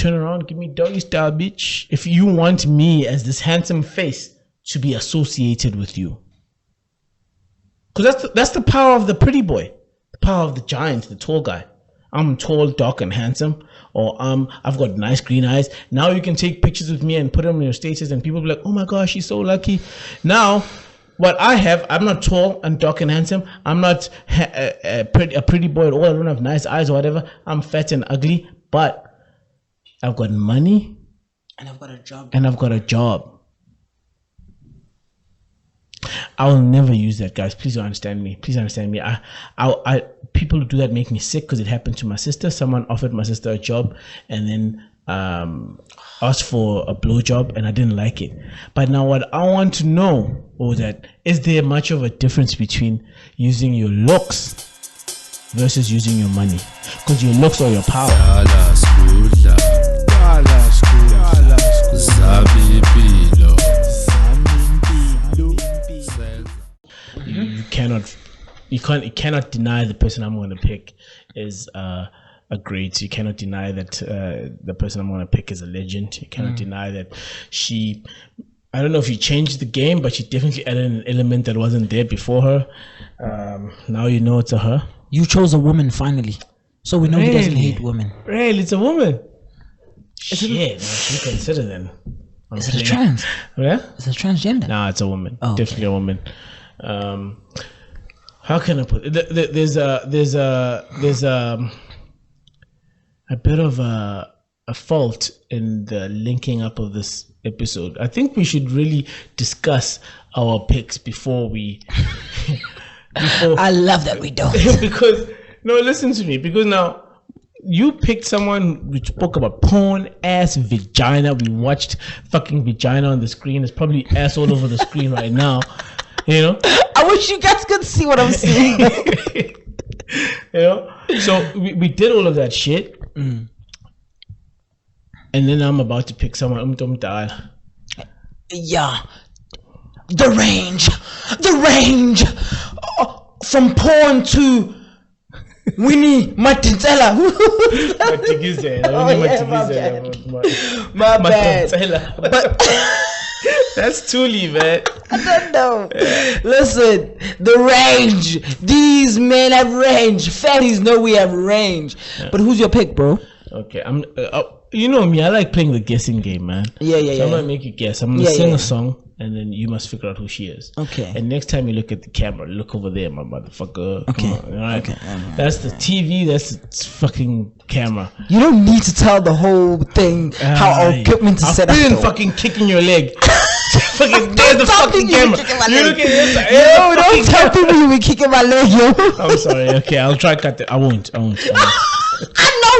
turn around, give me doggy style, bitch. If you want me as this handsome face to be associated with you. Because that's the power of the pretty boy. The power of the giant, the tall guy. I'm tall, dark, and handsome. Or I've got nice green eyes. Now you can take pictures with me and put them in your status, and people be like, oh my gosh, she's so lucky. Now, what I have, I'm not tall and dark and handsome. I'm not a pretty boy at all. I don't have nice eyes or whatever. I'm fat and ugly, but I've got money. And I've got a job. I will never use that, guys. Please don't understand me. Please understand me. I people who do that make me sick because it happened to my sister. Someone offered my sister a job and then asked for a blowjob, and I didn't like it. But now what I want to know is there much of a difference between using your looks versus using your money? Because your looks are your power. You cannot deny the person I'm going to pick is a great. You cannot deny that the person I'm going to pick is a legend. You cannot deny that she, I don't know if she changed the game, but she definitely added an element that wasn't there before her. Now you know it's a her. You chose a woman finally, so we know he doesn't hate women. Really, it's a woman. Shit, she consider then. Is it a trans? Yeah, is it a transgender? No, it's a woman. Oh, definitely a woman. How can I put it? There's a bit of a fault in the linking up of this episode. I think we should really discuss our picks before we. I love that we don't. Because no, listen to me. Because now you picked someone who spoke about porn, ass, vagina. We watched fucking vagina on the screen. There's probably ass all over the screen right now. You know, I wish you guys could see what I'm seeing. You know, so we did all of that shit, and then I'm about to pick someone. Yeah, the range, from porn to Winnie Matintela. My bad. But that's Thuli, man. I don't know. Listen, the range. These men have range. Fatties know we have range. Yeah. But who's your pick, bro? Okay, I'm. You know me. I like playing the guessing game, man. Yeah. So I'm gonna make you guess. I'm gonna sing a song, and then you must figure out who she is. Okay. And next time you look at the camera, look over there, my motherfucker. Okay. Come on, all right. Okay. That's the TV. That's the fucking camera. You don't need to tell the whole thing how our equipment is set up. I've been fucking kicking your leg. Fucking there's the fucking camera. You're looking at yo, don't tell people you be kicking my leg, yo. I'm sorry. Okay, I'll try cut that. I won't. I know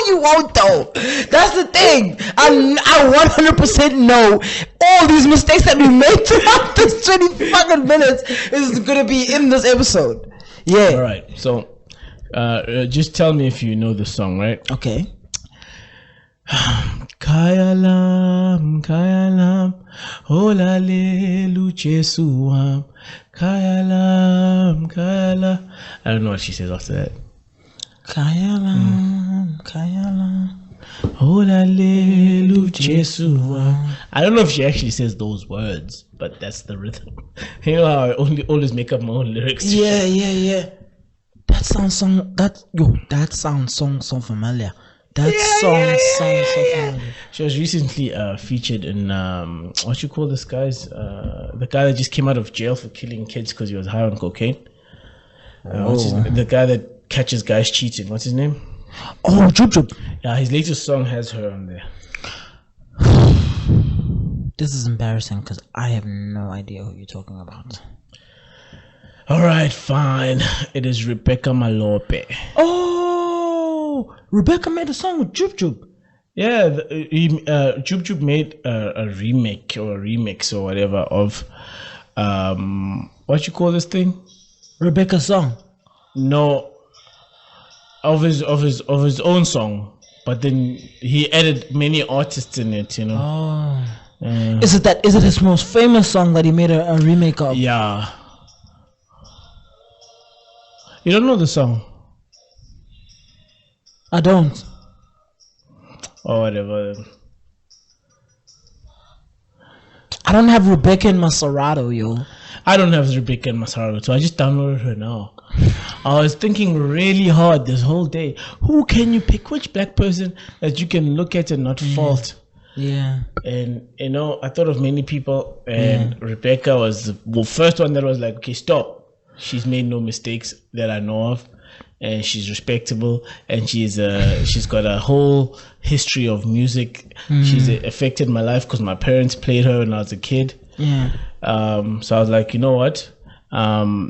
you won't though. That's the thing. I 100% know all these mistakes that we made throughout this 20 fucking minutes is gonna be in this episode. Yeah. All right. So, just tell me if you know the song, right? Okay. Kayalam, olale luchesuam, kayalam. I don't know what she says after that. Kayalam, olale luchesuam. I don't know if she actually says those words, but that's the rhythm. You know how I always make up my own lyrics. Yeah. That sounds so familiar. That song sounds so familiar. She was recently featured in what you call this guy's the guy that just came out of jail for killing kids because he was high on cocaine. The guy that catches guys cheating. What's his name? Oh, G.O.A.T. Yeah, his latest song has her on there. This is embarrassing because I have no idea who you're talking about. All right, fine. It is Rebecca Malope. Oh, Rebecca made a song with G.O.A.T. Yeah, G.O.A.T made a remake or a remix or whatever of what you call this thing? Rebecca's song. No, of his own song, but then he added many artists in it. You know. Oh. Is it his most famous song that he made a remake of? Yeah. You don't know the song? I don't. or whatever. I don't have Rebecca in my Serato, yo. I don't have Rebecca in my Serato, so I just downloaded her now. I was thinking really hard this whole day. Who can you pick? Which black person that you can look at and not fault? Yeah. And you know, I thought of many people, and Rebecca was the first one that was like, okay, stop. She's made no mistakes that I know of, and she's respectable, and she's got a whole history of music. She's affected my life because my parents played her when I was a kid. Yeah. So I was like, you know what?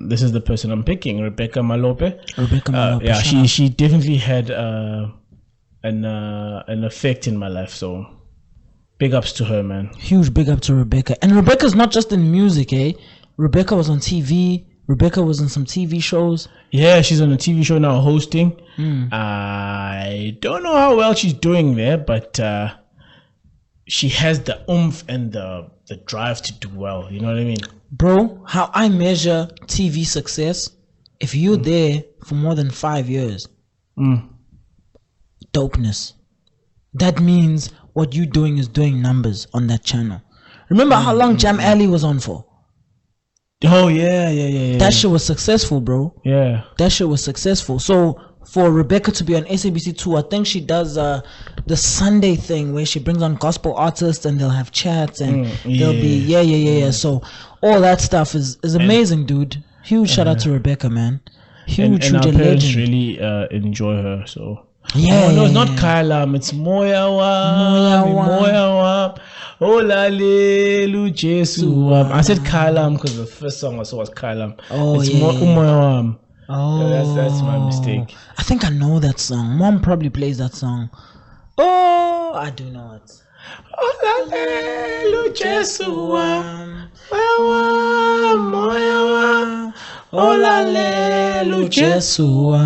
This is the person I'm picking, Rebecca Malope. Rebecca Malope. Yeah, she definitely had an effect in my life. So big ups to her, man. Huge big up to Rebecca. And Rebecca's not just in music, eh? Rebecca was on TV. Rebecca was in some TV shows. Yeah, she's on a TV show now hosting. I don't know how well she's doing there, but she has the oomph and the drive to do well. You know what I mean? Bro, how I measure TV success, if you're there for more than 5 years, dopeness. That means what you're doing is doing numbers on that channel. Remember how long Jam Alley was on for? Oh, yeah. That shit was successful, bro. Yeah. That shit was successful. So for Rebecca to be on SABC2, I think she does the Sunday thing where she brings on gospel artists and they'll have chats and they'll be yeah. So all that stuff is amazing, dude. Huge shout out to Rebecca, man. Huge, and our huge parents legend. really enjoy her. So Yeah. no, it's not Kailam. It's Moya. Olale Jesu. I said Kailam because the first song I saw was Kailam. Oh, it's yeah. Moya. Oh, that's my mistake. I think I know that song. Mom probably plays that song. Oh, I do know it. Olale Jesu. Moya. Olale Jesu.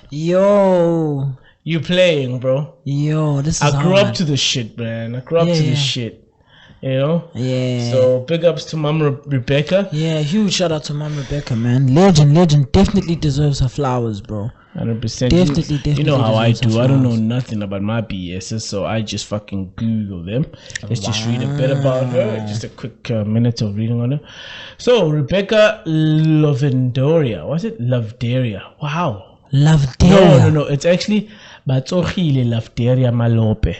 Yo. You playing, bro? Yo, this is I grew hard. up to the shit, man. I grew up to the shit. You know? Yeah. So big ups to Mom Rebecca. Yeah, huge shout out to Mom Rebecca, man. Legend. Definitely deserves her flowers, bro. 100%. Definitely. You know how I deserves do. her I don't know flowers. nothing about my BSs, so I just fucking Google them. Let's just read a bit about her. Just a quick minute of reading on her. So Rebecca Lovendoria. Was it Lovedaria? Wow. Lovedaria. No. It's actually Batsohile Lovedaria Malope.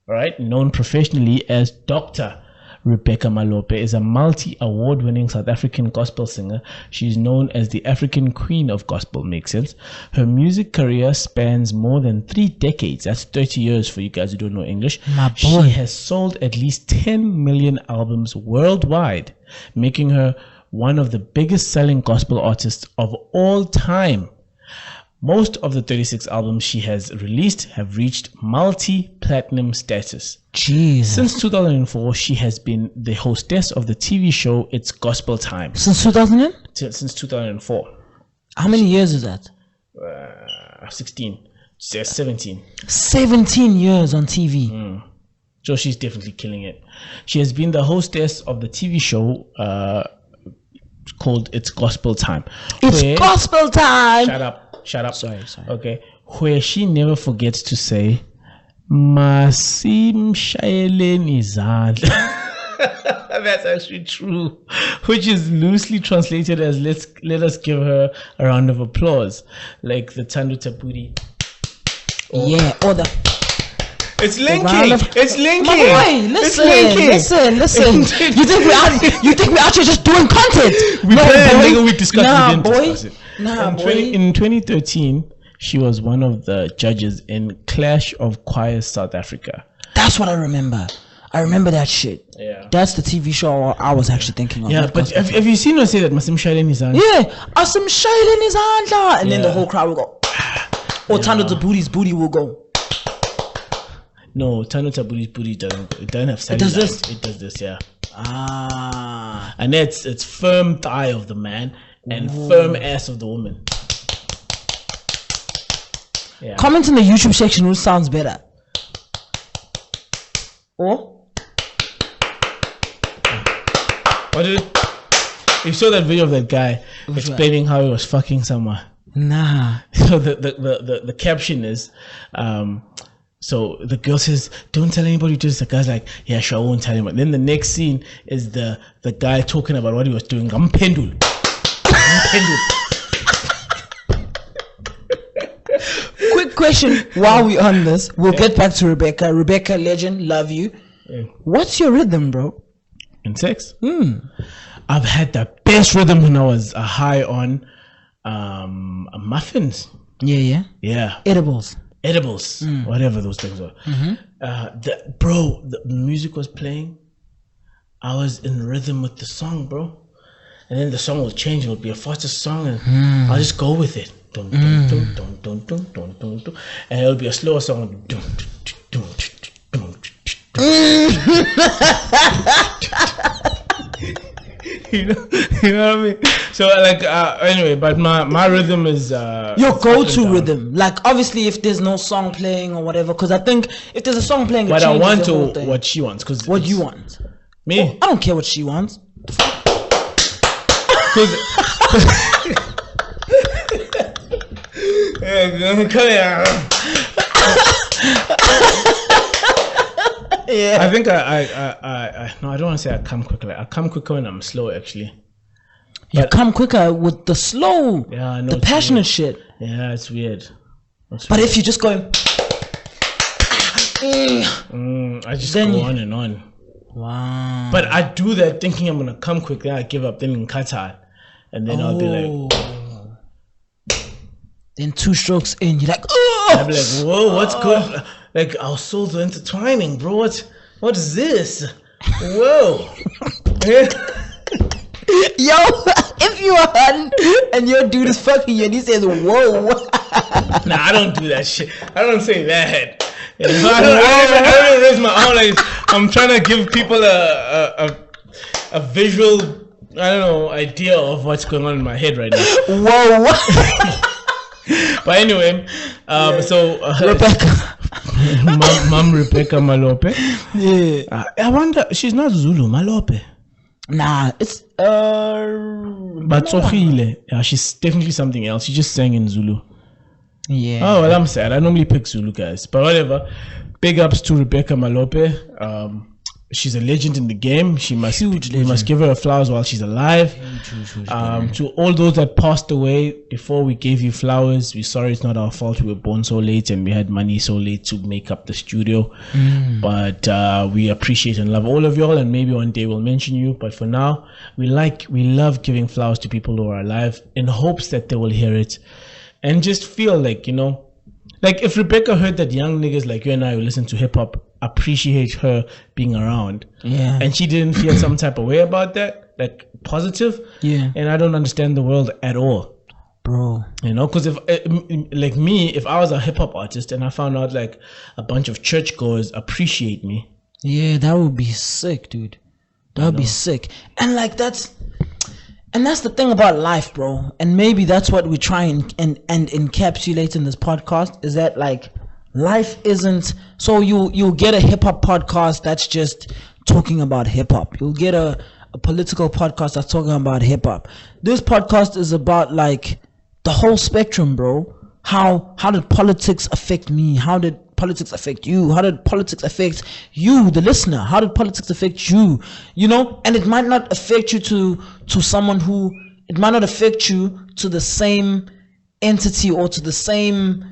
Right? Known professionally as Dr. Rebecca Malope is a multi-award-winning South African gospel singer. She's known as the African Queen of Gospel, makes sense. Her music career spans more than 3 decades. That's 30 years for you guys who don't know English. My boy. She has sold at least 10 million albums worldwide, making her one of the biggest selling gospel artists of all time. Most of the 36 albums she has released have reached multi-platinum status. Jesus. Since 2004, she has been the hostess of the TV show It's Gospel Time. Since 2000? Since 2004. How many years is that? 16. 17. 17 years on TV. So she's definitely killing it. She has been the hostess of the TV show called It's Gospel Time. It's gospel time. Shut up. Sorry. Okay. Where she never forgets to say, Masimshayeleni izandla. That's actually true. Which is loosely translated as let us give her a round of applause. Like the Tando Tapuri. Yeah, or the It's linking. It's linking. My boy, listen. You think we're actually just doing content? We discussed it. In 2013, she was one of the judges in Clash of Choirs South Africa. That's what I remember. I remember that shit. Yeah. That's the TV show I was actually thinking of. Yeah, but have you seen her say that Masim Shailen is on? Yeah, Asim Shailen is on. And then the whole crowd will go. Or Tando Taburi's booty will go. No, Tando Taburi's booty doesn't. It doesn't have side does lines. this? It does this, yeah. Ah. And it's firm thigh of the man and firm ass of the woman. Yeah. Comment in the YouTube section who sounds better. Or? What did it? You saw that video of that guy explaining how he was fucking someone. Nah. So the caption is So the girl says, "Don't tell anybody." Just the guy's like, "Yeah, sure, I won't tell anyone." Then the next scene is the guy talking about what he was doing. Pendul. Quick question while we on this, we'll get back to Rebecca. Rebecca, legend, love you. Yeah. What's your rhythm, bro? In sex? I've had the best rhythm when I was high on muffins. Yeah. Edibles, whatever those things were. The music was playing. I was in rhythm with the song, bro. And then the song will change. It will be a faster song, and I'll just go with it. Dun, dun, dun, dun, dun, dun, dun, dun, dun. And it'll be a slower song. Dun, dun, dun, dun, dun, you know what I mean? So like anyway, but my rhythm is your go-to rhythm. Like obviously, if there's no song playing or whatever, because I think if there's a song playing, it what I want the whole or thing. what she wants. Because what you want? Me? Oh, I don't care what she wants. Yeah. I think I no, I don't want to say I come quicker. I come quicker when I'm slow, actually. You come quicker with the slow, the passionate shit. Yeah, it's weird. But if you just going, I just go on and on. Wow. But I do that thinking I'm gonna come quick, then I give up, then in Qatar, and then I'll be like. Then 2 strokes in, you're like, I'll be like, whoa, what's good? Like our souls are intertwining, bro. What is this? Whoa. Yo, if you are and your dude is fucking you and he says, whoa. Nah, I don't do that shit. I don't say that. I don't raise my arm. Like, I'm trying to give people a visual, I don't know, idea of what's going on in my head right now. Whoa. But anyway, so Rebecca. Mom Rebecca Malope. Yeah. I wonder, she's not Zulu, Malope. Nah, it's But Sohile, yeah, she's definitely something else. She just sang in Zulu. Yeah. Oh well, I'm sad. I normally pick Zulu guys, but whatever. Big ups to Rebecca Malope. She's a legend in the game. We must give her her flowers while she's alive. Huge. To all those that passed away before we gave you flowers, we're sorry, it's not our fault. We were born so late and we had money so late to make up the studio. But we appreciate and love all of y'all, and maybe one day we'll mention you. But for now, we love giving flowers to people who are alive in hopes that they will hear it and just feel like, you know, like if Rebecca heard that young niggas like you and I who listen to hip hop appreciate her being around, and she didn't feel some type of way about that, like positive, and I don't understand the world at all, bro. You know, because if like me, if I was a hip hop artist and I found out like a bunch of churchgoers appreciate me, that would be sick, dude. That would be sick. And like that's the thing about life, bro. And maybe that's what we try and encapsulate in this podcast, is that like life isn't, so you'll get a hip hop podcast that's just talking about hip hop. You'll get a political podcast that's talking about hip hop. This podcast is about like the whole spectrum, bro. How did politics affect me? How did politics affect you? How did politics affect you, the listener? How did politics affect you? You know, and it might not affect you to someone who, it might not affect you to the same entity or to the same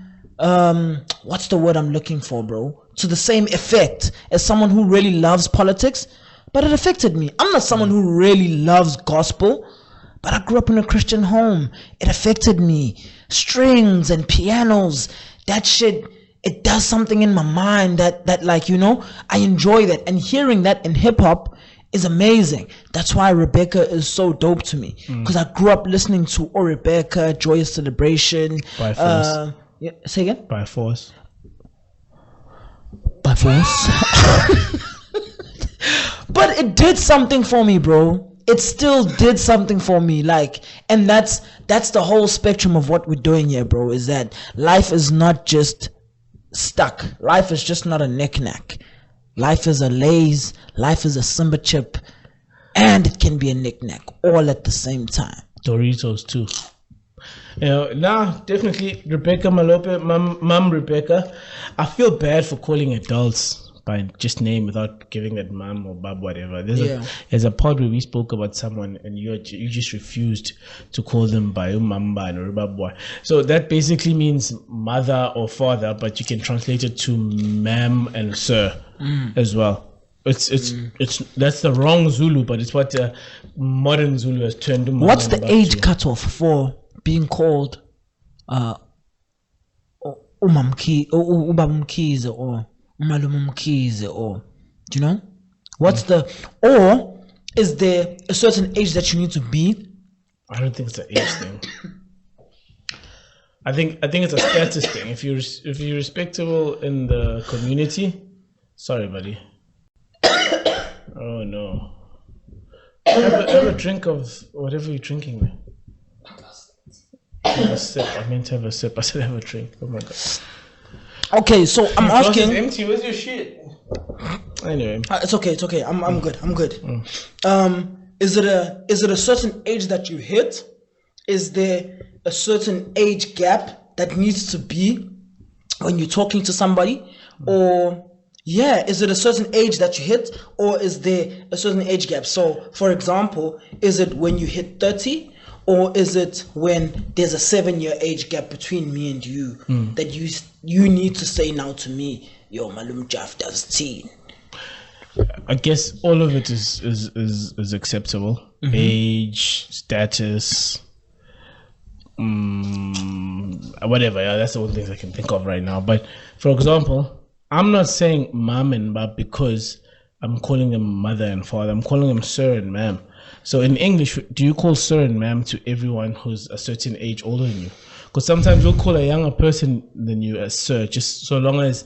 what's the word I'm looking for, bro? To the same effect as someone who really loves politics, but it affected me. I'm not someone who really loves gospel, but I grew up in a Christian home. It affected me. Strings and pianos, that shit, it does something in my mind that like, you know, I enjoy that. And hearing that in hip hop is amazing. That's why Rebecca is so dope to me. Because I grew up listening to Rebecca, Joyous Celebration. By force. Say again? By force. By force. But it did something for me, bro. It still did something for me, like, and that's the whole spectrum of what we're doing here, bro, is that life is not just stuck. Life is just not a knick-knack. Life is a Lay's, life is a Simba chip, and it can be a knick-knack all at the same time. Doritos too. Nah, definitely Rebecca Malope, mum Rebecca. I feel bad for calling adults by just name without giving it mum or bab, whatever. There's a pod where we spoke about someone and you just refused to call them by umamba and boy. So that basically means mother or father, but you can translate it to ma'am and sir as well. It's that's the wrong Zulu, but it's what modern Zulu has turned to. What's the age cutoff for being called ubamkize or umalumumkize, or do you know? What's or is there a certain age that you need to be? I don't think it's an age thing. I think it's a status thing. If you're respectable in the community, sorry, buddy. Oh no. Have a drink of whatever you're drinking, man. Have a sip. I meant to have a sip. I said have a drink. Oh my god. Okay, so I'm asking. It's empty. Where's your shit? Anyway, it's okay. I'm good. Is it a certain age that you hit? Is there a certain age gap that needs to be when you're talking to somebody, or is it a certain age that you hit, or is there a certain age gap? So, for example, is it when you hit 30, or is it when there's a 7-year age gap between me and you that you need to say now to me, yo, Malum Jaff does teen? I guess all of it is acceptable. Age, status, whatever. Yeah, that's the only things I can think of right now. But for example, I'm not saying mom and bab because I'm calling them mother and father. I'm calling them sir and ma'am. So in English, do you call sir and ma'am to everyone who's a certain age older than you? Because sometimes you'll call a younger person than you as sir, just so long as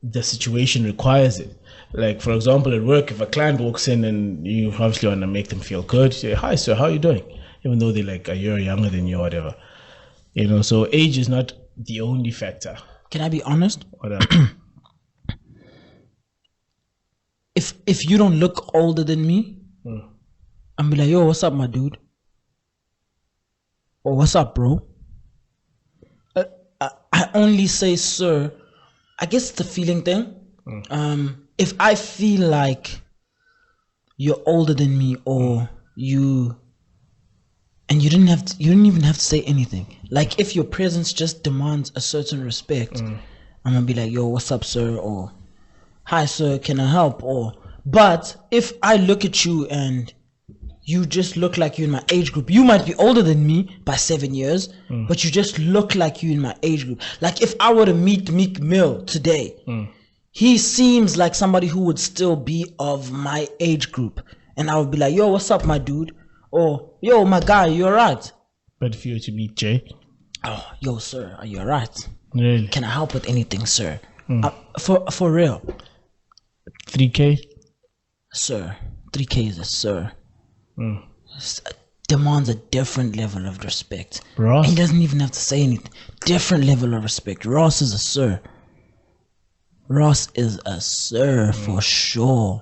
the situation requires it. Like, for example, at work, if a client walks in and you obviously want to make them feel good, you say, hi, sir, how are you doing? Even though they're like a year younger than you or whatever. So age is not the only factor. Can I be honest? If you don't look older than me, I'm be like, yo, what's up, my dude? Or what's up, bro? I only say sir. I guess it's a feeling thing. If I feel like you're older than me, or you didn't even have to say anything. Like, if your presence just demands a certain respect, I'm gonna be like, yo, what's up, sir? Or hi, sir, can I help? But if I look at you and you just look like you're in my age group, you might be older than me by 7 years, but you just look like you in my age group. Like, if I were to meet Meek Mill today, he seems like somebody who would still be of my age group, and I would be like, yo, what's up, my dude? Or, yo, my guy, you alright? But if you were to meet Jay? Oh, yo, sir, are you alright? Really? Can I help with anything, sir? For real. 3K? Sir. 3K is a sir. Demands a different level of respect. Ross? He doesn't even have to say anything. Different level of respect. Ross is a sir. Ross is a sir for sure.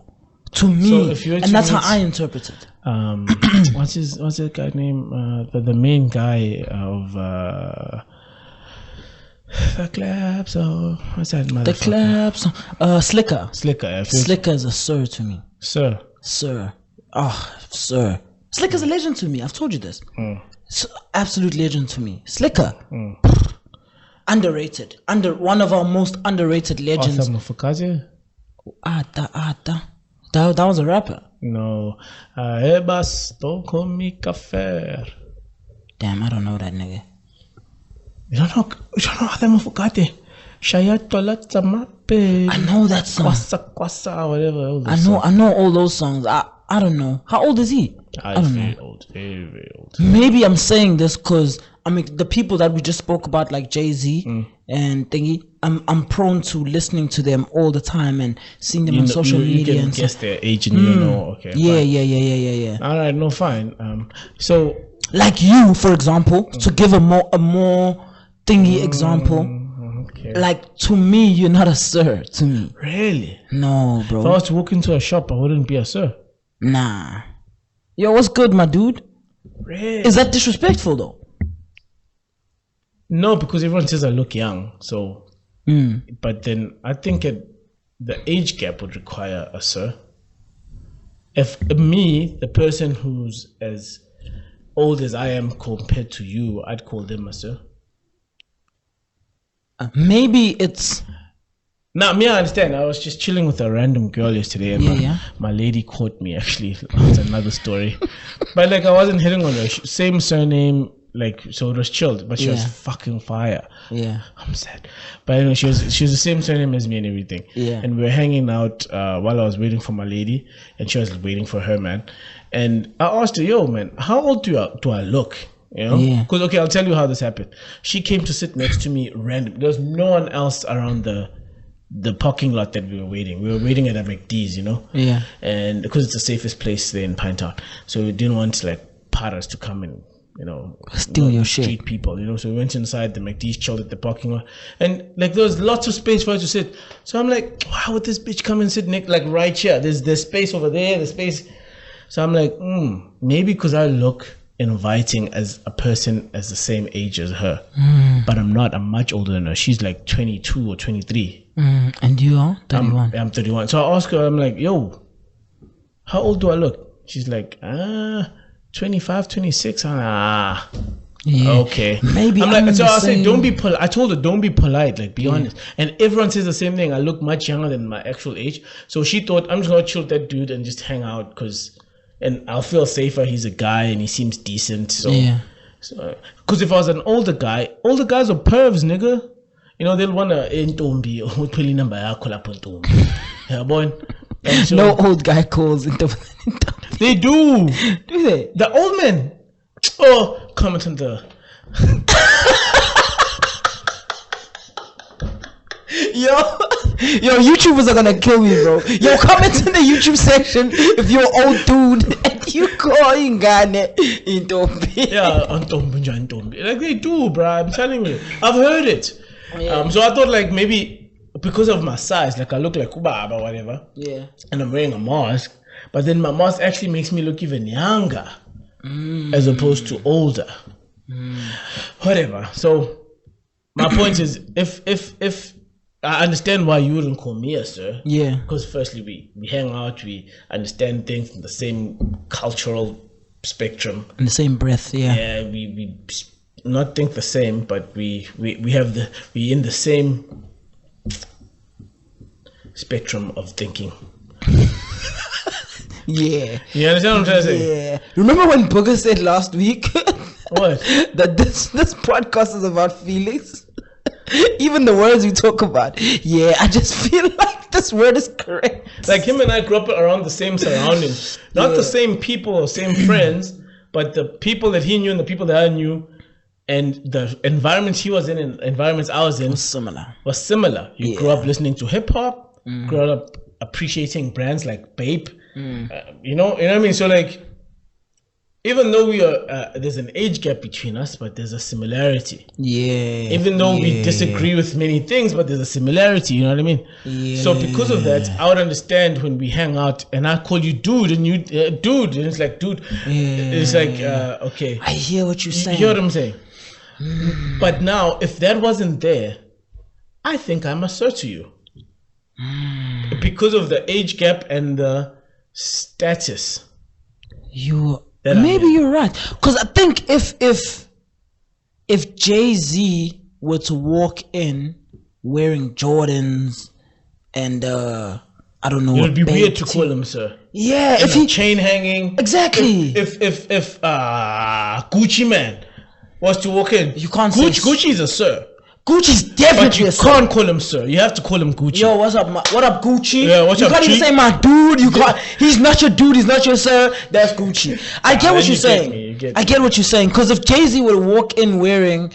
To me. And that's how I interpret it. What's his guy name? The main guy of the Claps. Oh, what's that? The Claps. Slicker. Slicker. Slicker is a sir to me. Sir. Oh, sir. Slicker's a legend to me. I've told you this. Absolute legend to me. Slicker. Underrated. One of our most underrated legends. Fukazi? That was a rapper. No. Don't call me Kafer. Damn, I don't know that nigga. You don't know Adam Fukate? Shayatola Tamape. I know that song. Kwasa, whatever. I know all those songs. I don't know. How old is he? I don't know. Old, very, very old. Maybe I'm saying this because the people that we just spoke about, like Jay-Z and thingy, I'm prone to listening to them all the time and seeing them on social media. You can guess their age and you know. Okay. Yeah. All right, no, fine. So, like you, for example, to give a more thingy example. Okay. Like, to me, you're not a sir. To me. Really? No, bro. If I was to walk into a shop, I wouldn't be a sir. Nah. Yo, what's good, my dude? Really? Is that disrespectful though? No, because everyone says I look young. So, but then I think the age gap would require a sir. If me, the person who's as old as I am compared to you, I'd call them a sir. Maybe it's... Now, me, I understand. I was just chilling with a random girl yesterday, and my lady caught me. Actually, that's another story. But like, I wasn't hitting on her. Same surname, like, so it was chilled. But she was fucking fire. Yeah, I'm sad. But anyway, she was the same surname as me and everything. Yeah, and we were hanging out while I was waiting for my lady, and she was waiting for her man. And I asked her, "Yo, man, how old do I look?" You know, because okay, I'll tell you how this happened. She came to sit next to me random. There was no one else around the parking lot that we were waiting. We were waiting at a McD's, you know? Yeah. And because it's the safest place there in Pinetown. So we didn't want like paras to come and, you know, steal your shit. Street people, you know? So we went inside the McD's, chilled at the parking lot. And like there was lots of space for us to sit. So I'm like, why would this bitch come and sit like right here? There's space over there, there's space. So I'm like, maybe because I look inviting as a person as the same age as her. But I'm not. I'm much older than her. She's like 22 or 23. And you are 31. I'm 31. So I asked her, I'm like, yo, how old do I look? She's like, 25, 26. Yeah. Okay. Maybe I'm like, so I said, don't be polite. I told her, don't be polite, like, be honest. And everyone says the same thing. I look much younger than my actual age. So she thought, I'm just going to chill with that dude and just hang out and I'll feel safer. He's a guy and he seems decent. So, because if I was an older guys are pervs, nigga. You know, they'll want to intombi or pili number yeah, boy. So, no old guy calls they do. Do they? The old men. Oh, comment on the. Yo, YouTubers are gonna kill me, bro. Yo, comment in the YouTube section if you're an old dude and you calling Ghana intombi. Yeah, intombi. Like they do, bro. I'm telling you, I've heard it. So I thought like maybe because of my size, like I look like Kubaba or whatever. Yeah. And I'm wearing a mask, but then my mask actually makes me look even younger, as opposed to older. Whatever. So my point is, if I understand why you wouldn't call me a sir. Yeah. Because firstly, we hang out, we understand things in the same cultural spectrum. In the same breath, yeah. Yeah, we not think the same, but we in the same spectrum of thinking. Yeah. You understand what I'm trying to say? Yeah. Remember when Booger said last week what? That this podcast is about feelings? Even the words we talk about. Yeah, I just feel like this word is correct. Like him and I grew up around the same surroundings. Not the same people or same friends, but the people that he knew and the people that I knew. And the environments he was in and environments I was in was similar. You grew up listening to hip hop, grew up appreciating brands like Bape. You know what I mean? So like, even though we are, there's an age gap between us, but there's a similarity. Yeah. Even though we disagree with many things, but there's a similarity. You know what I mean? Yeah. So because of that, I would understand when we hang out and I call you dude and you dude, and it's like dude. Yeah. It's like okay. I hear what you're saying. You hear what I'm saying? But now, if that wasn't there, I think I must search to you because of the age gap and the status. Maybe you're right, because I think if Jay-Z were to walk in wearing Jordans and I don't know, it would be weird to call him sir. Yeah, if he chain hanging exactly. If Gucci man was to walk in, you can't Gucci is a sir. Gucci's definitely but you can't call him sir. You have to call him Gucci. Yo, what's up, what up, Gucci? Yeah, what's you up, can't even say my dude. You can't. He's not your dude. He's not your sir. That's Gucci. I get what you're saying. I get what you're saying. Because if Jay-Z would walk in wearing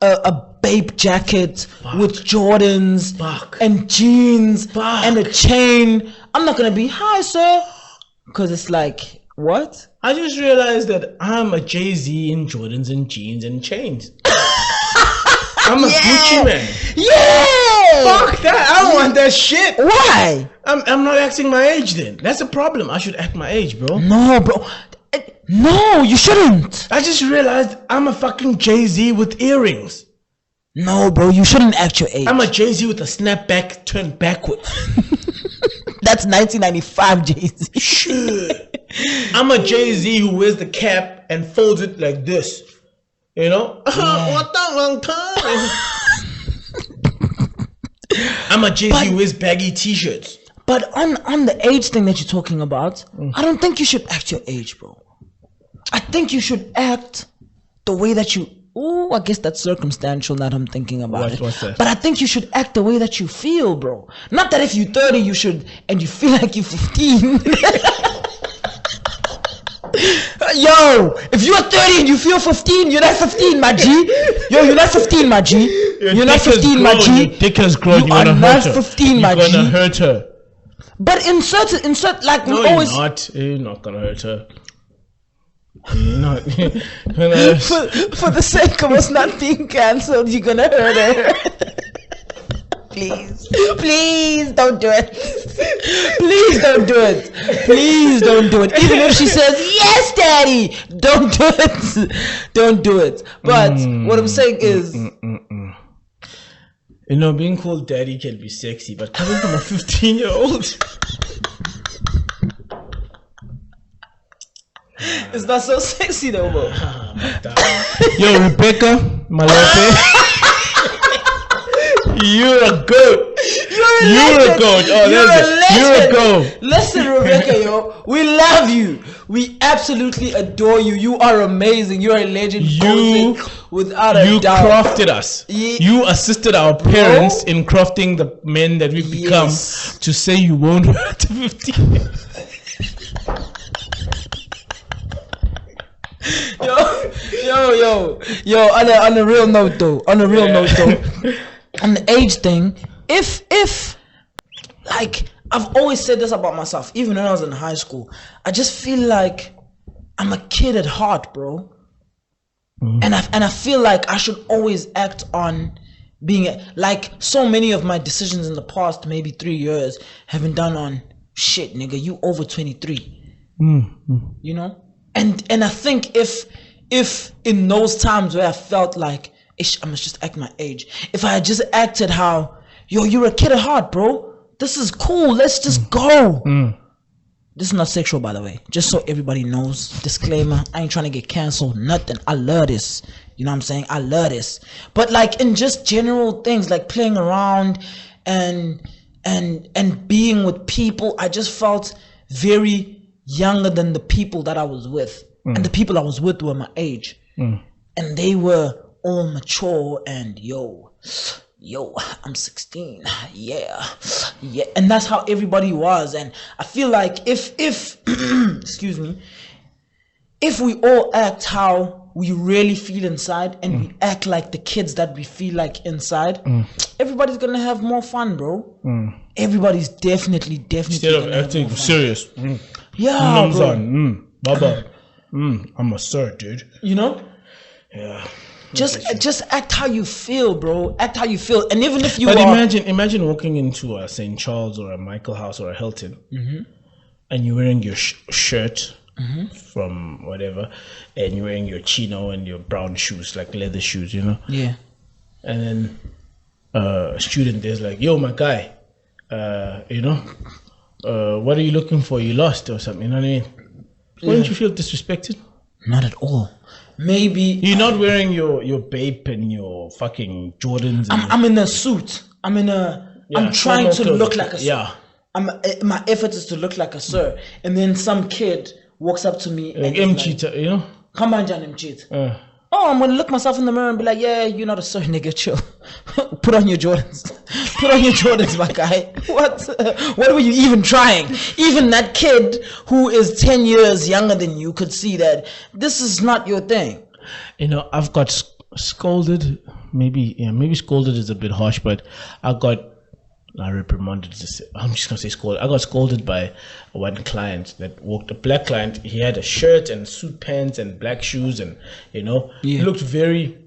a Bape jacket with Jordans and jeans and a chain, I'm not gonna be hi, sir. Because it's like, what? I just realized that I'm a Jay-Z in Jordans and jeans and chains. I'm a Gucci man. Yeah. Fuck that. I don't want that shit. Why? I'm not acting my age then. That's a problem. I should act my age, bro. No, bro. No, you shouldn't. I just realized I'm a fucking Jay-Z with earrings. No, bro, you shouldn't act your age. I'm a Jay-Z with a snapback turned backwards. That's 1995 Jay-Z. Shit. I'm a Jay-Z who wears the cap and folds it like this. You know? What the long time? I'm a Jay-Z who wears baggy t-shirts. But on the age thing that you're talking about, I don't think you should act your age, bro. I think you should act the way that you... Oh, I guess that's circumstantial now that I'm thinking about it. What's that? But I think you should act the way that you feel, bro. Not that if you're 30, you should... And you feel like you're 15... Yo, if you're 30 and you feel 15, you're not 15, my G. Yo, you're not 15, my G. You're not 15, my G. Your dick has grown. You are not 15, my G. You're gonna hurt her. But in certain, like no, we always. You're not. You're not gonna hurt her. You're not. for the sake of us not being cancelled, you're gonna hurt her. Please don't do it. Please don't do it. Please don't do it. Even if she says yes, daddy, don't do it. Don't do it. But what I'm saying is, you know, being called daddy can be sexy, but coming from a 15-year-old, it's not so sexy though, bro. Yo, Rebecca, Malope. You're a goat. You're a goat. Oh, you're a goat. Listen, Rebecca, yo, we love you. We absolutely adore you. You are amazing. You're a legend. Without a doubt. You crafted us. You assisted our parents in crafting the men that we've become. To say you won't hurt 15. Yo. On a real note though. On the age thing, if like I've always said this about myself, even when I was in high school, I just feel like I'm a kid at heart, bro. And I feel like I should always act on being like so many of my decisions in the past maybe 3 years have been done on shit, nigga, you over 23. You know? And I think if in those times where I felt like I must just act my age, if I had just acted how, yo, you're a kid at heart, bro, this is cool, let's just go. This is not sexual, by the way, just so everybody knows. Disclaimer, I ain't trying to get canceled, nothing. I love this, you know what I'm saying? I love this. But like in just general things like playing around and being with people, I just felt very younger than the people that I was with. And the people I was with were my age. And they were all mature and yo, I'm 16. Yeah. And that's how everybody was. And I feel like if excuse me, if we all act how we really feel inside and we act like the kids that we feel like inside, everybody's gonna have more fun, bro. Everybody's definitely instead of acting serious. Yeah, bro. Baba. I'm a sir, dude. You know? Yeah. Just act how you feel, bro. Act how you feel. And even if you imagine walking into a St. Charles or a Michael House or a Hilton, and you're wearing your shirt from whatever, and you're wearing your chino and your brown shoes, like leather shoes, you know? Yeah. And then a student there's like, yo, my guy, you know, what are you looking for? You lost or something, you know what I mean? Wouldn't you feel disrespected? Not at all. Maybe you're not wearing your Bape and your fucking Jordans. I'm in a suit. I'm trying to look like a sir. Yeah. My effort is to look like a sir. And then some kid walks up to me like M-Cheetah, you know? Come on, John M-Cheetah. Oh, I'm gonna look myself in the mirror and be like, yeah, you're not a sir, nigga, chill. Put on your Jordans. Put on your Jordans, my guy. What were you even trying? Even that kid who is 10 years younger than you could see that this is not your thing. You know, I've got scolded. Maybe scolded is a bit harsh, but I reprimanded. I'm just gonna say scolded. I got scolded by one client that walked, a black client. He had a shirt and suit pants and black shoes, and he looked very,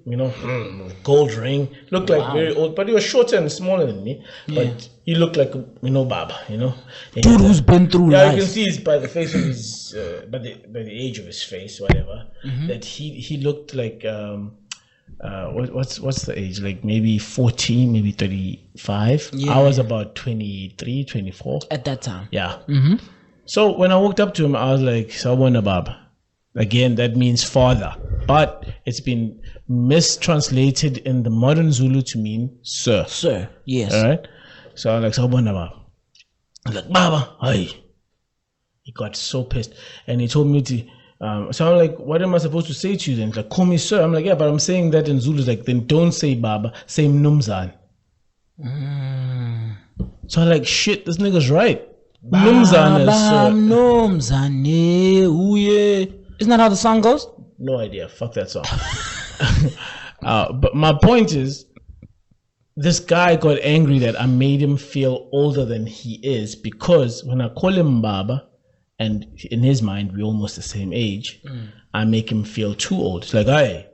gold ring. Looked like very old, but he was shorter and smaller than me. Yeah. But he looked like Baba, Dude who's been through life. You can see by the face of his, by the age of his face, whatever, that he looked like what's the age? Like maybe 14, maybe 35. Yeah. I was about 23, 24 at that time. Yeah. Mm-hmm. So when I walked up to him, I was like, Sawubona Baba. Again, that means father, but it's been mistranslated in the modern Zulu to mean sir. Sir, yes. All right. So I was like, Sawubona Baba. I was like, Baba, hi. He got so pissed, and he told me to. So I'm like, what am I supposed to say to you then? He's like, call me sir. I'm like, yeah, but I'm saying that in Zulu. He's like, then don't say Baba, say Mnumzane. So I'm like, shit, this nigga's right. Mnumzane is sir. Mnumzane, ooh yeah. Isn't that how the song goes? No idea. Fuck that song. But my point is, this guy got angry that I made him feel older than he is, because when I call him Baba, and in his mind we're almost the same age, I make him feel too old. It's like, hey,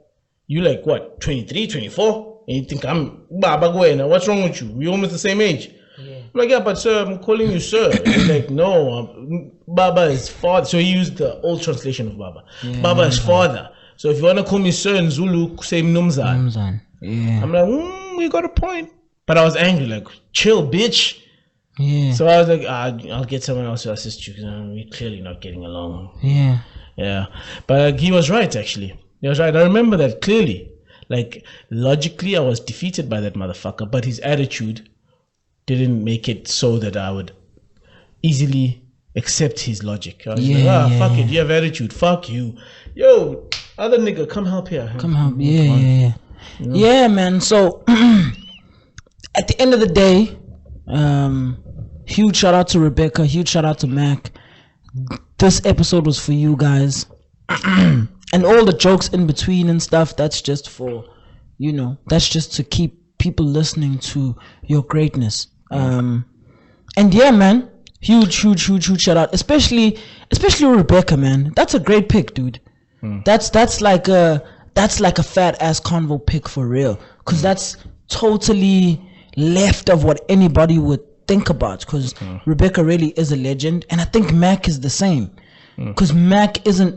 you like what, 23, 24? And you think I'm Baba Gwena? What's wrong with you? We're almost the same age. Yeah. I'm like, yeah, but sir, I'm calling you sir. He's like, no, Baba is father. So he used the old translation of Baba. Yeah, Baba is father. So if you want to call me sir in Zulu, say Mnumzane. Yeah. I'm like, we got a point. But I was angry, like, chill, bitch. Yeah. So I was like, I'll get someone else to assist you, because we're clearly not getting along. Yeah. Yeah. But he was right, actually. He was right. I remember that clearly. Like, logically, I was defeated by that motherfucker, but his attitude didn't make it so that I would easily accept his logic. I was like, fuck it, you have attitude, fuck you. Yo, other nigga, come help here. Come help, yeah. Yeah, man. So, at the end of the day, huge shout out to Rebecca, huge shout out to Mac. This episode was for you guys. And all the jokes in between and stuff, that's just for, that's just to keep people listening to your greatness. And yeah, man, huge shout out, especially Rebecca, man. That's a great pick, dude. That's like a fat ass convo pick for real, because that's totally left of what anybody would think about, because Rebecca really is a legend, and I think Mac is the same, because Mac is not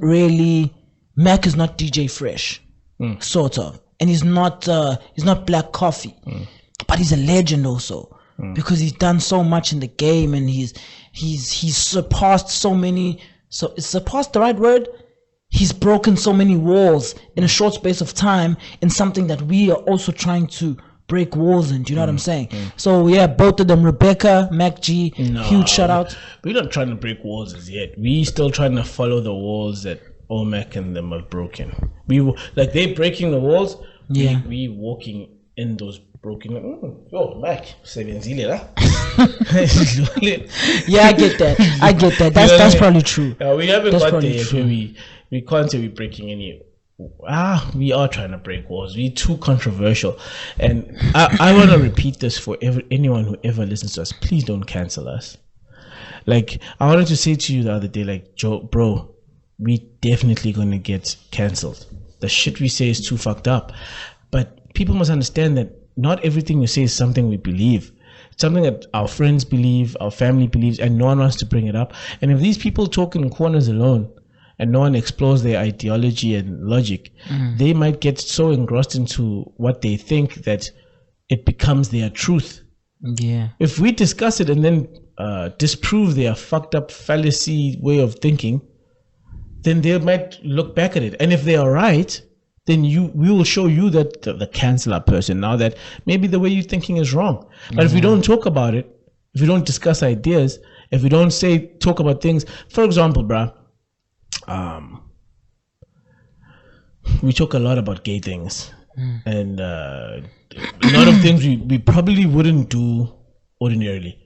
DJ Fresh, sort of, and he's not Black Coffee, but he's a legend also, because he's done so much in the game, and he's surpassed so many. So is surpassed the right word? He's broken so many walls in a short space of time, in something that we are also trying to break walls in. Do you know what I'm saying? So yeah, both of them, Rebecca, Mac G, huge shout out. We're not trying to break walls as yet. We still trying to follow the walls that Mac and them have broken. They breaking the walls. Yeah, we walking in those broken. Mac, yeah, I get that. That's probably true. We haven't got there yet. We can't say we're breaking any. We are trying to break walls. We're too controversial, and I want to repeat this for anyone who ever listens to us. Please don't cancel us. Like, I wanted to say to you the other day, like, Joe, bro, we definitely gonna get cancelled. The shit we say is too fucked up, but people must understand that not everything we say is something we believe. It's something that our friends believe, our family believes, and no one wants to bring it up. And if these people talk in corners alone, and no one explores their ideology and logic, they might get so engrossed into what they think that it becomes their truth. Yeah. If we discuss it and then disprove their fucked up fallacy way of thinking, then they might look back at it. And if they are right, then we will show you that the canceller person now that maybe the way you're thinking is wrong. But if we don't talk about it, if we don't discuss ideas, if we don't talk about things, for example, bruh, we talk a lot about gay things, and a lot of things we probably wouldn't do ordinarily.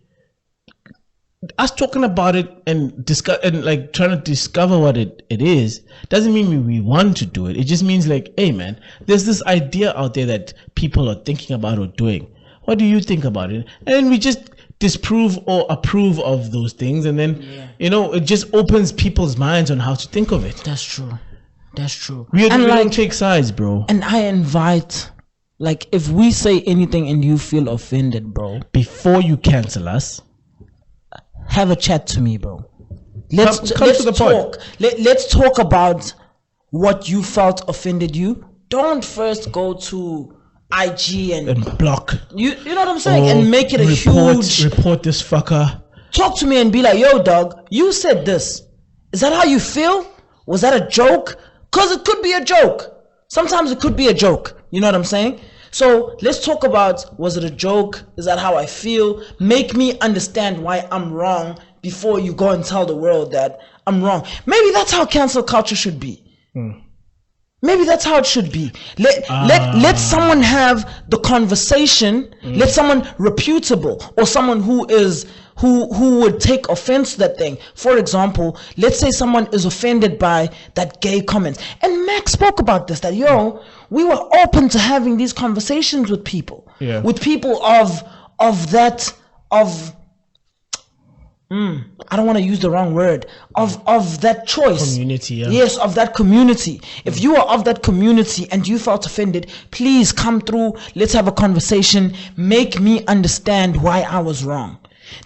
Us talking about it and discuss and like trying to discover what it is doesn't mean we want to do it. It just means like, hey man, there's this idea out there that people are thinking about or doing. What do you think about it? And we just disprove or approve of those things, and then it just opens people's minds on how to think of it. That's true. We don't take sides, bro. And I invite, like, if we say anything and you feel offended, bro, before you cancel us, have a chat to me, bro. Let's come to the talk. Let's talk about what you felt offended you. don't first go to IG And block. you know what I'm saying, Or and make it a huge. report this fucker. Talk to me and be like, yo, dog, you said this. Is that how you feel? Was that a joke? Because it could be a joke. Sometimes it could be a joke. You know what I'm saying? So let's talk about, was it a joke? Is that how I feel? Make me understand why I'm wrong before you go and tell the world that I'm wrong. Maybe that's how cancel culture should be. Maybe that's how it should be. Let someone have the conversation. Let someone reputable or someone who would take offense to that thing. For example, let's say someone is offended by that gay comment. And Max spoke about this, that we were open to having these conversations with people. Yeah. With people of that I don't want to use the wrong word, of that choice. Community, yeah. Yes, of that community. If you are of that community and you felt offended, please come through. Let's have a conversation. Make me understand why I was wrong.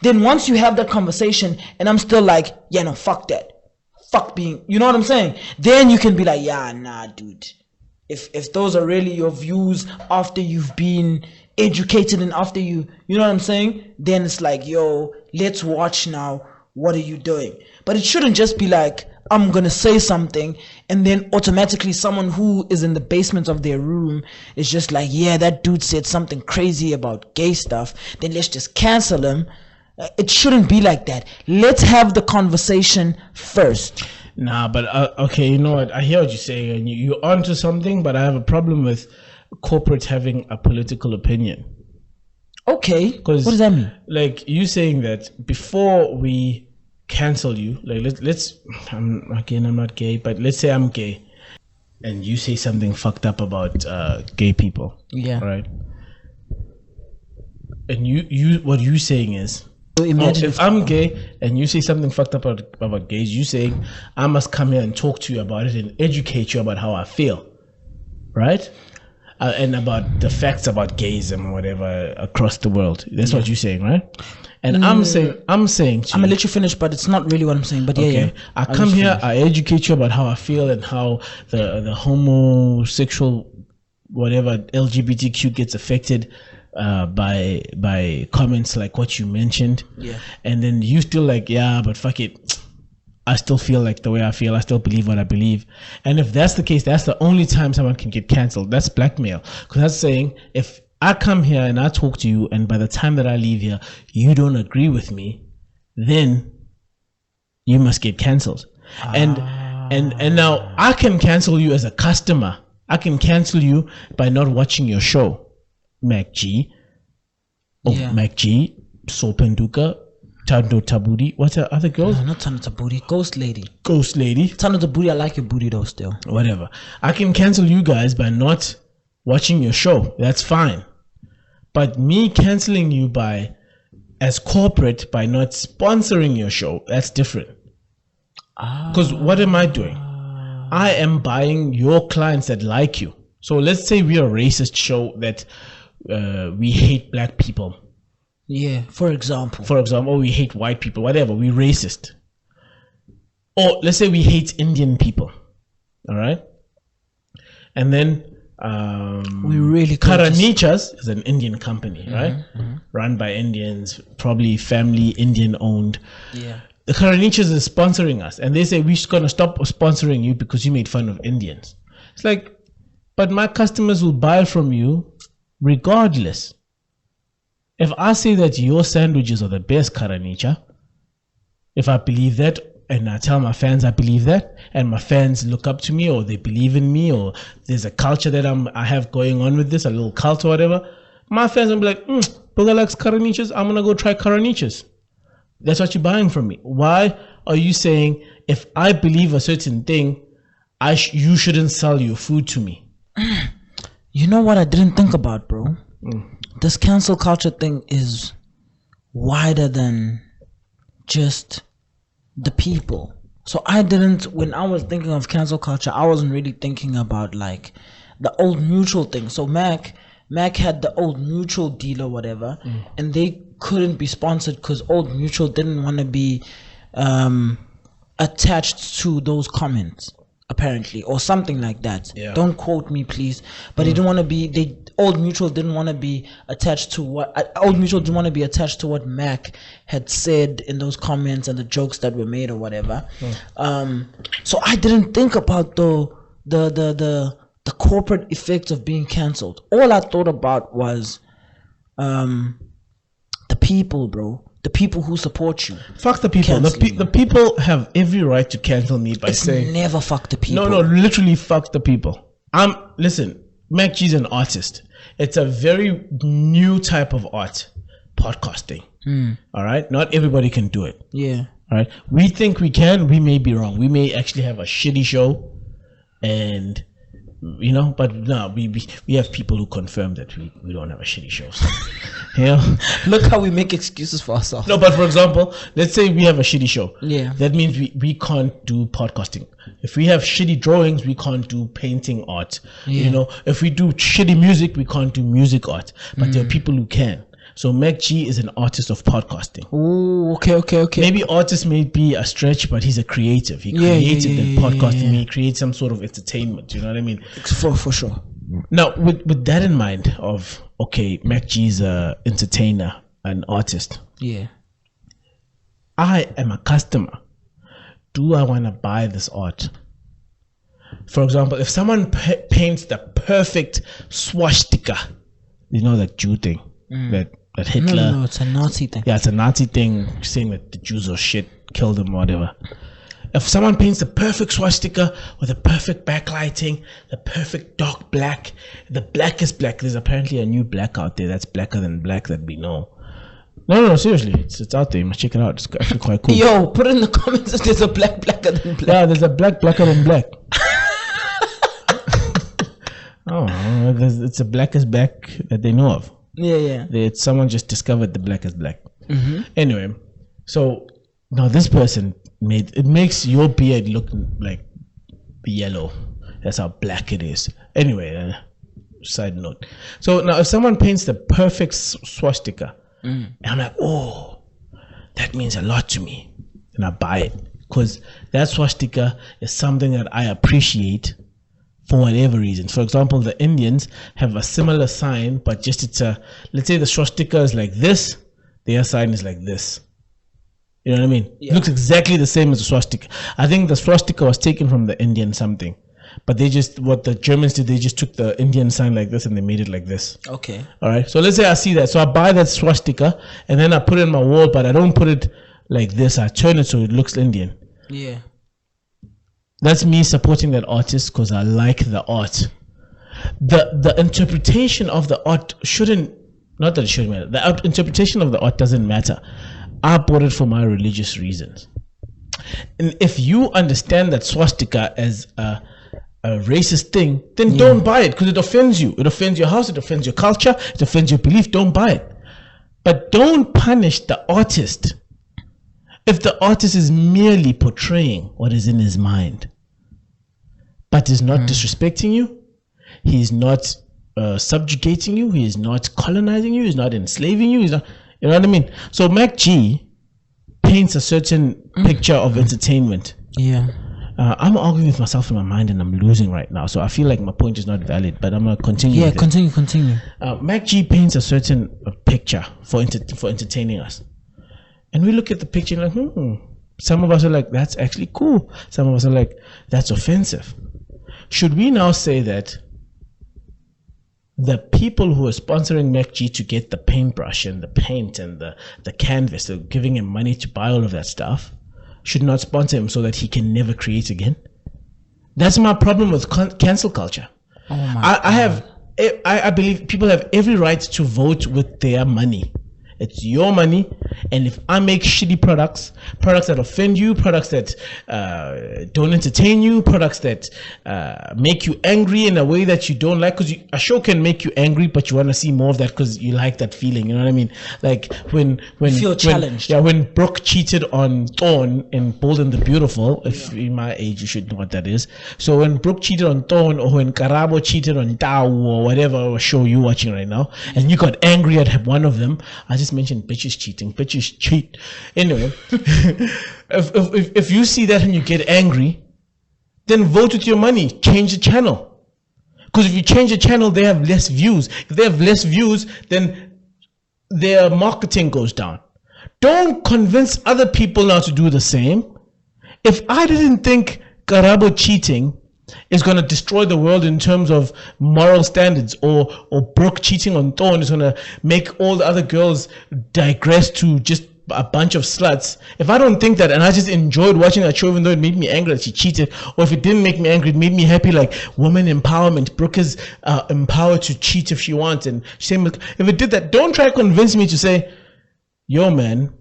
Then once you have that conversation and I'm still like, yeah, no, fuck that. Fuck being, you know what I'm saying? Then you can be like, yeah, nah, dude. If those are really your views after you've been educated and after you know what I'm saying, then it's like, yo, let's watch now, what are you doing? But it shouldn't just be like, I'm gonna say something and then automatically someone who is in the basement of their room is just like, yeah, that dude said something crazy about gay stuff, then let's just cancel him. It shouldn't be like that. Let's have the conversation first. Nah, but okay, you know what, I hear what you're saying and you're onto something, but I have a problem with corporate having a political opinion. Okay, what does that mean? Like you saying that before we cancel you, like let's I'm not gay, but let's say I'm gay and you say something fucked up about gay people. Yeah. Right. And you what you saying is, imagine if I'm gay and you say something fucked up about gays, you saying I must come here and talk to you about it and educate you about how I feel, right? And about the facts about gaysism or whatever across the world. That's what you're saying, right? And I'm saying I'm gonna let you finish, but it's not really what I'm saying. But yeah. I come here, I educate you about how I feel and how the homosexual, whatever, LGBTQ gets affected by comments like what you mentioned. Yeah. And then you still like, yeah, but fuck it. I still feel like the way I feel. I still believe what I believe. And if that's the case, that's the only time someone can get cancelled. That's blackmail. Because that's saying, if I come here and I talk to you and by the time that I leave here, you don't agree with me, then you must get cancelled. And now I can cancel you as a customer. I can cancel you by not watching your show. Mac G. Mac G. Sopenduka. Tando Tabudi. What's the other girls? No, not Tando Tabudi. Ghost Lady. Tando Tabudi, I like your booty though still. Whatever. I can cancel you guys by not watching your show. That's fine. But me canceling you as corporate by not sponsoring your show, that's different. Because what am I doing? I am buying your clients that like you. So let's say we're a racist show that we hate black people. Yeah, for example, we hate white people, whatever, we racist. Or let's say we hate Indian people, all right? And then we really Karanichas is an Indian company, right? Run by Indians, probably family Indian owned. Yeah. The Karanichas is sponsoring us, and they say we're just gonna stop sponsoring you because you made fun of Indians. It's like, but my customers will buy from you regardless. If I say that your sandwiches are the best, Karanicha, if I believe that and I tell my fans I believe that, and my fans look up to me or they believe in me, or there's a culture that I have going on with this, a little cult or whatever, my fans will be like, Boga likes Karanichas, I'm gonna go try Karanichas. That's what you're buying from me. Why are you saying if I believe a certain thing, you shouldn't sell your food to me? You know what I didn't think about, bro? This cancel culture thing is wider than just the people. So when I was thinking of cancel culture, I wasn't really thinking about like the Old Mutual thing. So Mac had the Old Mutual deal or whatever, and they couldn't be sponsored because Old Mutual didn't want to be attached to those comments. apparently, or something like that. Yeah. Don't quote me, please. But they didn't want to be. Old Mutual didn't want to be attached to what Old Mutual didn't want to be attached to what Mac had said in those comments and the jokes that were made or whatever. So I didn't think about the corporate effects of being cancelled. All I thought about was the people, bro. The people who support you. Fuck the people. The people have every right to cancel me by saying never fuck the people. No, literally fuck the people. Listen, Mac G's an artist. It's a very new type of art, podcasting. All right, not everybody can do it. Yeah. All right, we think we can. We may be wrong. We may actually have a shitty show, and but no, we have people who confirm that we don't have a shitty show. So, look how we make excuses for ourselves. No, but for example, let's say we have a shitty show. Yeah. That means we can't do podcasting. If we have shitty drawings, we can't do painting art. Yeah. If we do shitty music, we can't do music art. But there are people who can. So Mac G is an artist of podcasting. Oh, okay. Maybe artist may be a stretch, but he's a creative. He created the podcasting. He creates some sort of entertainment. You know what I mean? For sure. Now, with that in mind, Mac G's a entertainer, an artist. Yeah. I am a customer. Do I want to buy this art? For example, if someone paints the perfect swastika, that Jew thing, that Hitler. No, it's a Nazi thing. Yeah, it's a Nazi thing saying that the Jews are shit, killed them, or whatever. If someone paints the perfect swastika with the perfect backlighting, the perfect dark black, the blackest black, there's apparently a new black out there that's blacker than black that we know. No, seriously, it's out there. You must check it out. It's actually quite cool. Yo, put in the comments if there's a blacker than black. Yeah, there's a blacker than black. It's the blackest black that they know of. Yeah. Someone just discovered the blackest black. Anyway, so now this person makes your beard look like yellow. That's how black it is. Anyway, side note. So now if someone paints the perfect swastika, and I'm like, oh, that means a lot to me, and I buy it because that swastika is something that I appreciate for whatever reasons. For example, the Indians have a similar sign, but just let's say the swastika is like this, their sign is like this. You know what I mean? Yeah. It looks exactly the same as the swastika. I think the swastika was taken from the Indian something, but what the Germans did, they just took the Indian sign like this and they made it like this. Okay. All right. So let's say I see that. So I buy that swastika and then I put it in my wall, but I don't put it like this. I turn it so it looks Indian. Yeah. That's me supporting that artist because I like the art. The interpretation of the art not that it shouldn't matter. The interpretation of the art doesn't matter. I bought it for my religious reasons. And if you understand that swastika as a racist thing, then don't buy it because it offends you. It offends your house, it offends your culture, it offends your belief. Don't buy it. But don't punish the artist if the artist is merely portraying what is in his mind, but is not disrespecting you, he is not subjugating you, he is not colonizing you, he's not enslaving you, he's not, you know what I mean? So Mac G paints a certain picture of entertainment. Yeah. I'm arguing with myself in my mind and I'm losing right now, so I feel like my point is not valid, but I'm gonna continue. Yeah, continue. Mac G paints a certain picture for entertaining us. And we look at the picture and like, some of us are like, that's actually cool. Some of us are like, that's offensive. Should we now say that the people who are sponsoring Mac G to get the paintbrush and the paint and the canvas, they're giving him money to buy all of that stuff, should not sponsor him so that he can never create again? That's my problem with cancel culture. Oh my I believe people have every right to vote with their money. It's your money, and if I make shitty products that offend you, products that don't entertain you, products that make you angry in a way that you don't like, because a show can make you angry, but you want to see more of that because you like that feeling. You know what I mean? Like when you feel challenged. When Brooke cheated on Thorne in Bold and the Beautiful. If in my age, you should know what that is. So when Brooke cheated on Thorne, or when Karabo cheated on Tao, or whatever show you're watching right now, and you got angry at one of them, I just mentioned bitches cheating. Bitches cheat. Anyway, if you see that and you get angry, then vote with your money. Change the channel. Because if you change the channel, they have less views. If they have less views, then their marketing goes down. Don't convince other people now to do the same. If I didn't think Karabo cheating is going to destroy the world in terms of moral standards, or Brooke cheating on Thorn is going to make all the other girls digress to just a bunch of sluts. If I don't think that, and I just enjoyed watching that show even though it made me angry that she cheated, or if it didn't make me angry, it made me happy, like woman empowerment, Brooke is empowered to cheat if she wants, and same with, if it did that, don't try to convince me to say, yo man,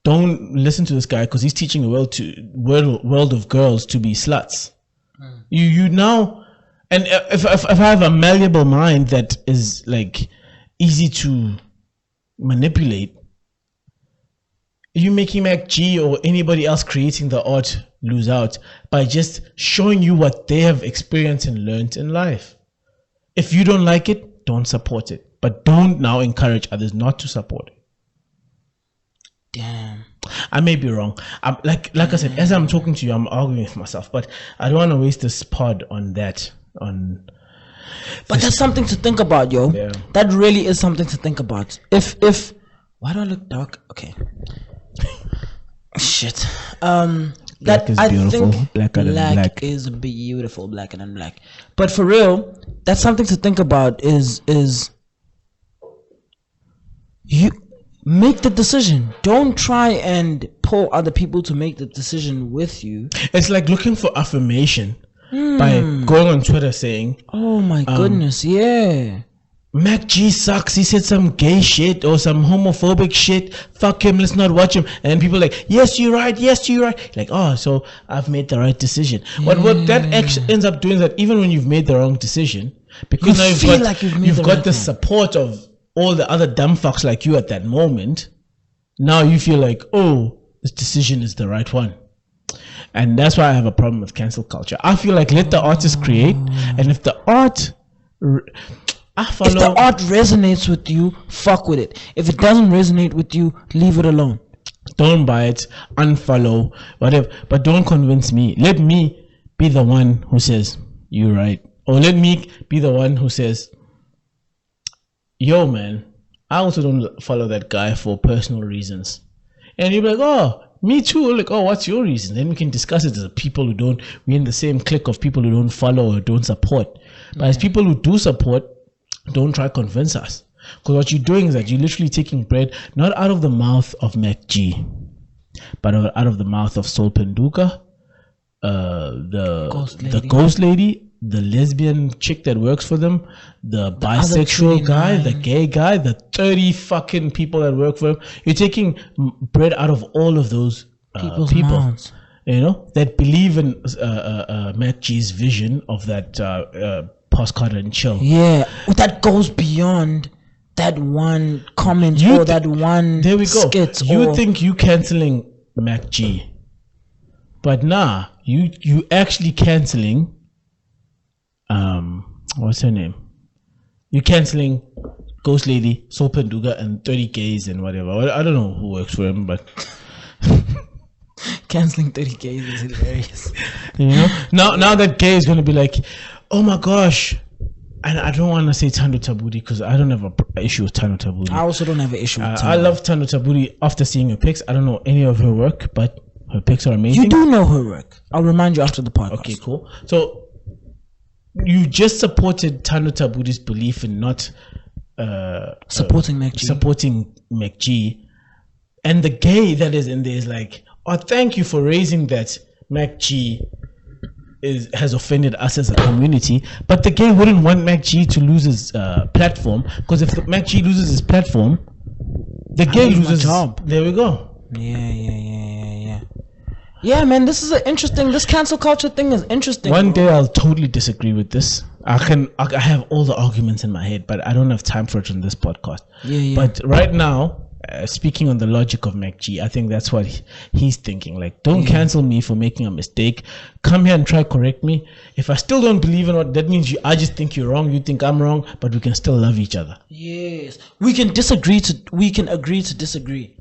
don't listen to this guy because he's teaching the world of girls to be sluts. You now, and if I have a malleable mind that is like easy to manipulate, you making Mac G or anybody else creating the art lose out by just showing you what they have experienced and learned in life. If you don't like it, don't support it, but don't now encourage others not to support it. Damn. I may be wrong. I'm, like I said, as I'm talking to you, I'm arguing with myself, but I don't want to waste this pod on that. But that's something to think about, yo. Yeah. That really is something to think about. If why do I look dark? Okay. Shit. Black is beautiful. Blacker than black is beautiful. Blacker than black. But for real, that's something to think about. Is you make the decision. Don't try and pull other people to make the decision with you. It's like looking for affirmation by going on Twitter saying, oh my goodness, yeah, Mac G sucks, he said some gay shit or some homophobic shit, fuck him, let's not watch him. And people are like, yes you're right, like, oh, so I've made the right decision. What that ends up doing is that even when you've made the wrong decision, because now you've got the support of all the other dumb fucks like you at that moment, now you feel like, oh, this decision is the right one. And that's why I have a problem with cancel culture. I feel like let the artist create, and if the art if the art resonates with you, fuck with it. If it doesn't resonate with you, leave it alone. Don't buy it, unfollow, whatever, but don't convince me. Let me be the one who says you're right, or let me be the one who says, yo man, I also don't follow that guy for personal reasons. And you'll be like, oh, me too. Like, oh, what's your reason? Then we can discuss it as people who don't, we're in the same clique of people who don't follow or don't support. But as people who do support, don't try to convince us. Because what you're doing is that you're literally taking bread, not out of the mouth of Mac G, but out of the mouth of Sol Penduka, the ghost lady, the lesbian chick that works for them, the bisexual guy, the gay guy, the 30 fucking people that work for him. You're taking bread out of all of those people, mouths. You know, that believe in Mac G's vision of that postcard and chill. Yeah, that goes beyond that one comment or that one. There we go. Skit you think you canceling Mac G, but nah, you actually canceling. What's her name? You're canceling Ghost Lady, Sol Penduga, and 30 gays and whatever. I don't know who works for him, but canceling 30 gays is hilarious. You know, now that gay is gonna be like, oh my gosh. And I don't want to say Tando Tabudi because I don't have an issue with Tando Tabudi. I also don't have an issue with Tando. I love Tando Tabudi after seeing her pics. I don't know any of her work, but her pics are amazing. You do know her work. I'll remind you after the podcast. Okay, cool. So you just supported Tando Tabudi's belief in not supporting Mac G. And the gay that is in there is like, oh, thank you for raising that Mac G has offended us as a community, but the gay wouldn't want Mac G to lose his platform, because if Mac G loses his platform, the gay loses his job. There we go. Yeah, man, this is this cancel culture thing is interesting. One day I'll totally disagree with this. I have all the arguments in my head, but I don't have time for it on this podcast. But right now, speaking on the logic of Mac G, I think that's what he's thinking. Like, don't cancel me for making a mistake. Come here and try correct me. If I still don't believe in what that means, I just think you're wrong. You think I'm wrong, but we can still love each other. Yes, we can agree to disagree.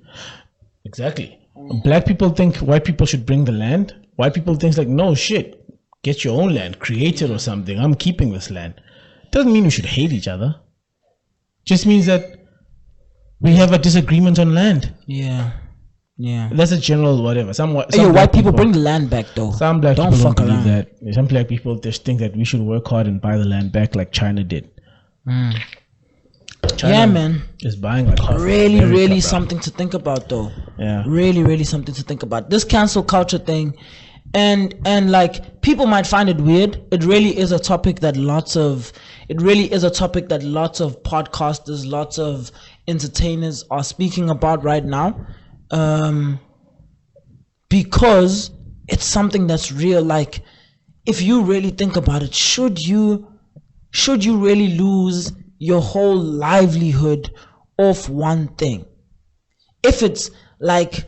Exactly. Black people think white people should bring the land. White people think like, no shit, get your own land, create it or something. I'm keeping this land. Doesn't mean we should hate each other. Just means that we have a disagreement on land. Yeah. That's a general whatever. Some white people bring the land back though. Some black don't people fuck don't believe around. that. Some black people just think that we should work hard and buy the land back like China did. China man. is buying like half really America, bro. something to think about though. Yeah. Really something to think about. This cancel culture thing, and like people might find it weird. It really is a topic that lots of podcasters, lots of entertainers are speaking about right now. Because it's something that's real. Like, if you really think about it, should you really lose your whole livelihood off one thing? If it's like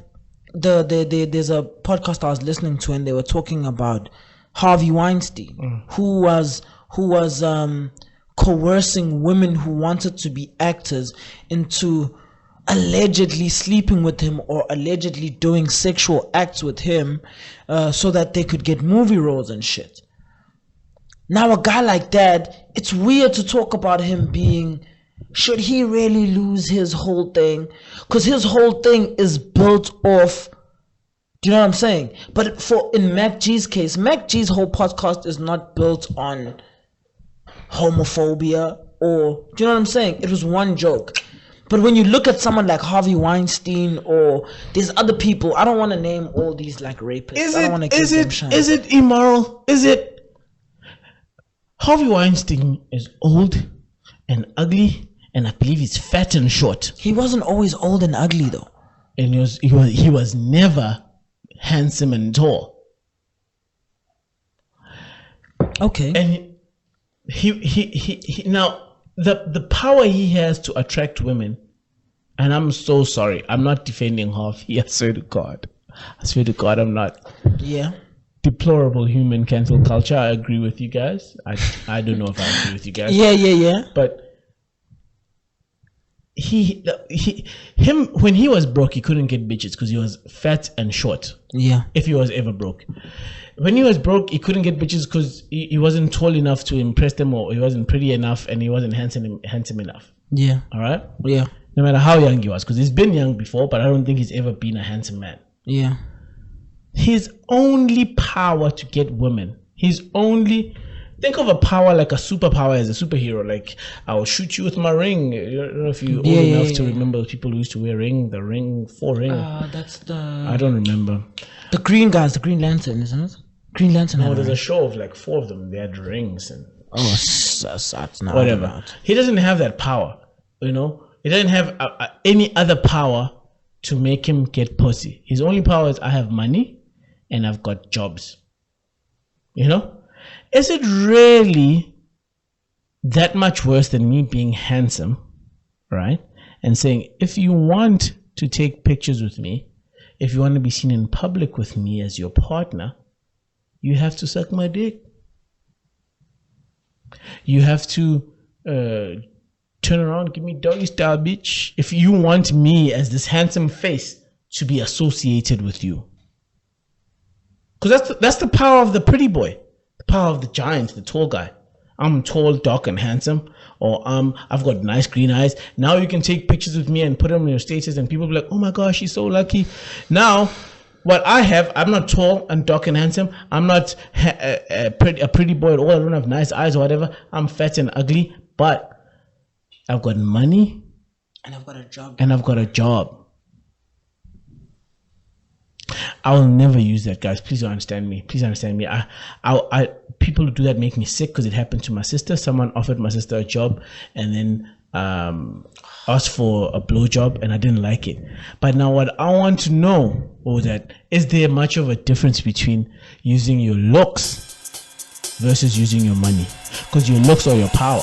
there's a podcast I was listening to, and they were talking about Harvey Weinstein, who was coercing women who wanted to be actors into allegedly sleeping with him or allegedly doing sexual acts with him, so that they could get movie roles and shit. Now a guy like that, it's weird to talk about him being, should he really lose his whole thing? Because his whole thing is built off, do you know what I'm saying? But in Mac G's case, Mac G's whole podcast is not built on homophobia or, do you know what I'm saying? It was one joke. But when you look at someone like Harvey Weinstein, or there's other people, I don't want to name all these like rapists. I don't want to give them shine. Is it immoral? Is it? Harvey Weinstein is old and ugly, and I believe he's fat and short. He wasn't always old and ugly though. And he was never handsome and tall. Okay. And he now the power he has to attract women, and I'm so sorry, I'm not defending Harvey. I swear to God, I'm not. Yeah. Deplorable human cancel culture. I agree with you guys. I don't know if I agree with you guys. Yeah. But him when he was broke, he couldn't get bitches because he was fat and short. Yeah. If he was ever broke. When he was broke, he couldn't get bitches because he wasn't tall enough to impress them, or he wasn't pretty enough, and he wasn't handsome enough. Yeah. All right? Yeah. No matter how young he was, because he's been young before, but I don't think he's ever been a handsome man. Yeah. His only power to get women, think of a power like a superpower as a superhero. Like, I will shoot you with my ring. I don't know if you're old enough to remember people who used to wear the ring. That's the... I don't remember. The green guys, the Green Lantern, isn't it? Green Lantern. No, there's a show of like 4 of them. They had rings and... that's not... Whatever. He doesn't have that power, you know? He doesn't have any other power to make him get pussy. His only power is, I have money and I've got jobs. You know? Is it really that much worse than me being handsome, right? And saying, if you want to take pictures with me, if you want to be seen in public with me as your partner, you have to suck my dick. You have to turn around, give me doggy style, bitch. If you want me as this handsome face to be associated with you. Because that's the power of the pretty boy. The power of the giant, the tall guy. I'm tall, dark, and handsome. Or I've got nice green eyes. Now you can take pictures with me and put them on your status, and people will be like, oh my gosh, she's so lucky. Now, what I have, I'm not tall and dark and handsome. I'm not a pretty boy at all. I don't have nice eyes or whatever. I'm fat and ugly. But I've got money. And I've got a job. I will never use that, guys. Please understand me. I people who do that make me sick, because it happened to my sister. Someone offered my sister a job and then asked for a blowjob, and I didn't like it. But now what I want to know is that, is there much of a difference between using your looks versus using your money? Because your looks are your power.